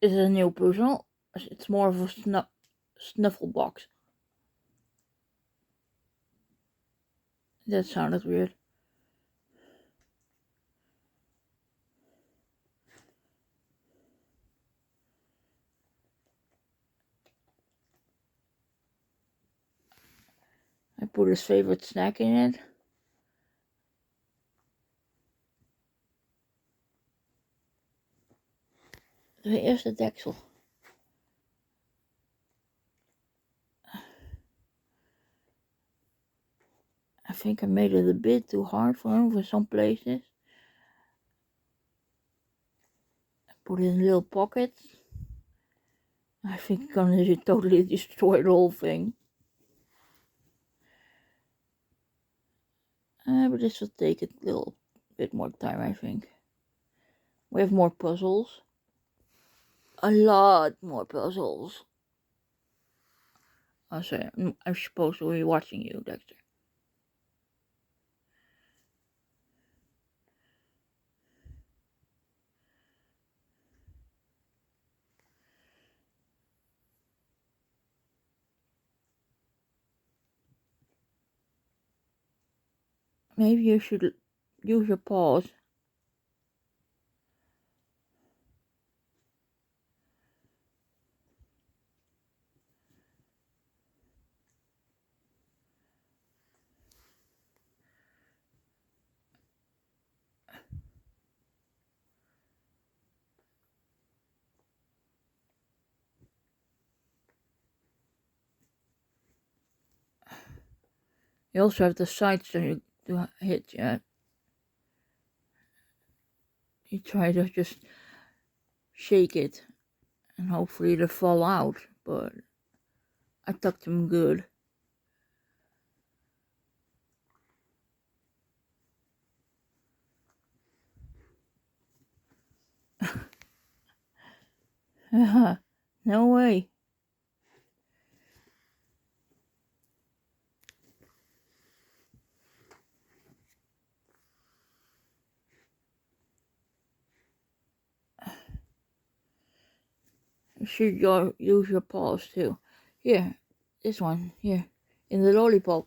Is it a new puzzle? It's more of a snuffle box. That sounded weird. I put his favorite snack in it. Eerst de deksel. I think I made it a bit too hard for him for some places. I put it in little pockets. I think I'm gonna totally destroy the whole thing. But this will take a little bit more time, I think. We have more puzzles. A lot more puzzles. Oh, sorry, I'm supposed to be watching you, Dexter. Maybe you should use your paws. You also have the sides to hit, yeah. You try to just shake it and hopefully it'll fall out, but I tucked them good. No way. You should use your paws too. Here, this one, here, in the lollipop.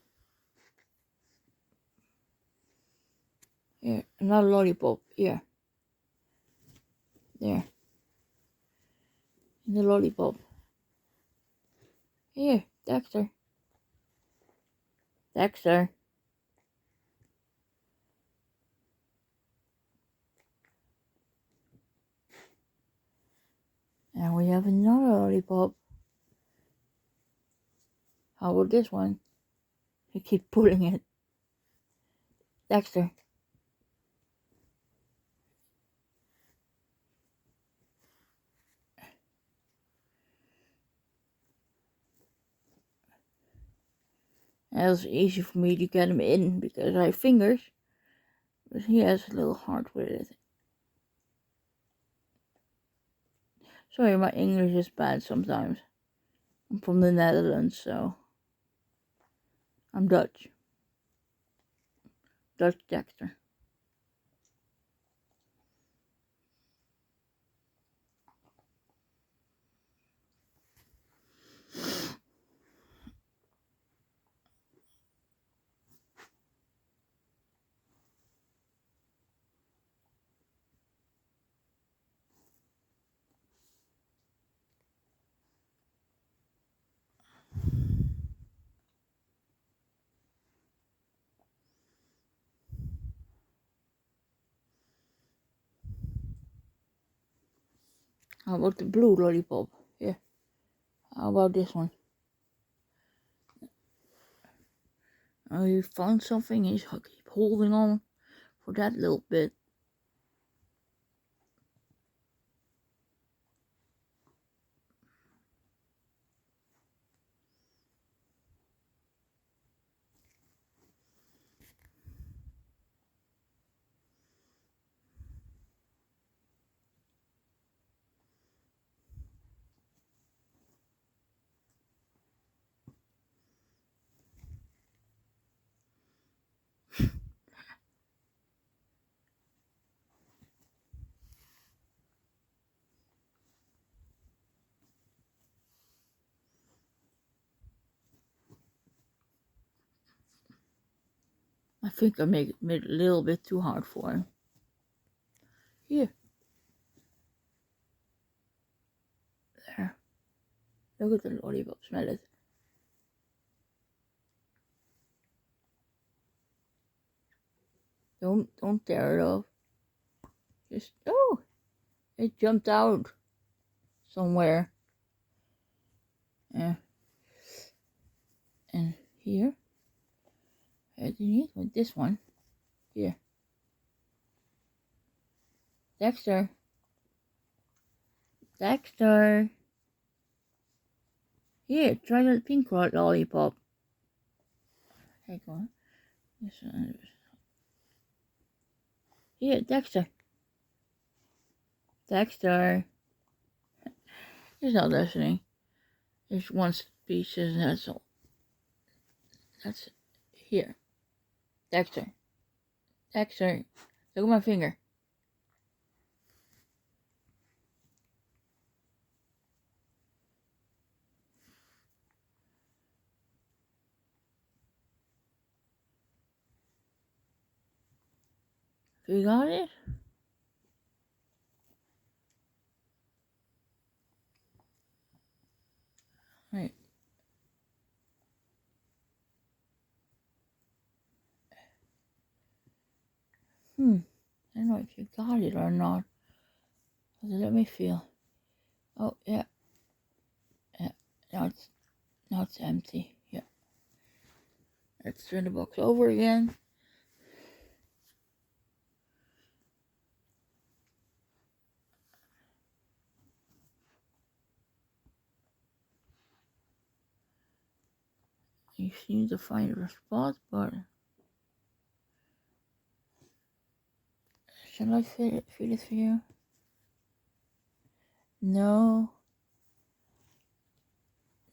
Here, another lollipop, here. There. In the lollipop. Here, Dexter. Dexter. And we have another lollipop. How about this one? You keep pulling it. Dexter. And it was easy for me to get him in because I have fingers. But he has a little hard with it. Sorry, my English is bad sometimes. I'm from the Netherlands, so I'm Dutch. Dutch Dexter. How about the blue lollipop? Yeah. How about this one? Oh, you found something? He's keep holding on for that little bit. I think I made it a little bit too hard for him. Here. There. Look at the lollipop. Smell it. Don't tear it off. Just, oh, it jumped out somewhere. Yeah. And here. Underneath with this one. Here. Dexter. Dexter. Here, try the pink lollipop. Take one. This one. Here, Dexter. Dexter. He's not listening. There's one piece, and that's all. That's it. Here. Dexter. Dexter. Look at my finger. You got it? Right. I don't know if you got it or not. Let me feel. Oh, yeah. Yeah. Now it's empty. Yeah. Let's turn the box over again. You seem to find a spot, but shall I fit it for you? No.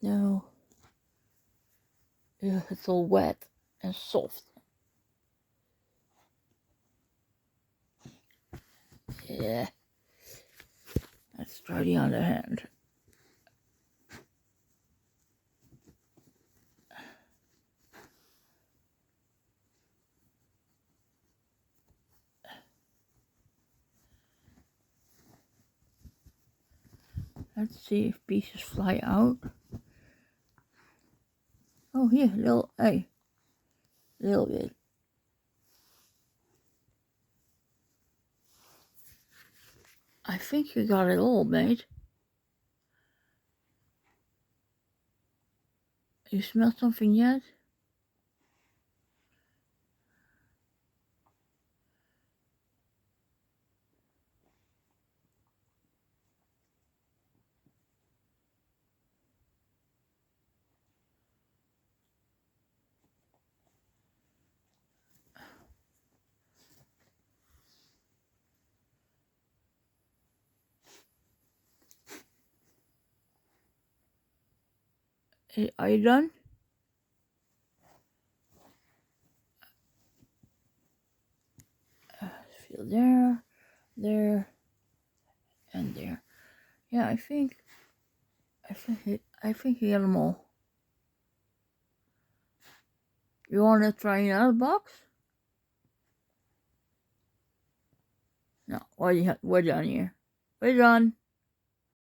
No. Ugh, it's all wet and soft. Yeah. Let's try the other hand. Let's see if pieces fly out. Oh, here, little bit. I think you got it all, mate. You smell something yet? Are you done? Feel there, and there. Yeah, I think you got them all. You want to try another box? No, we're done here. We're done.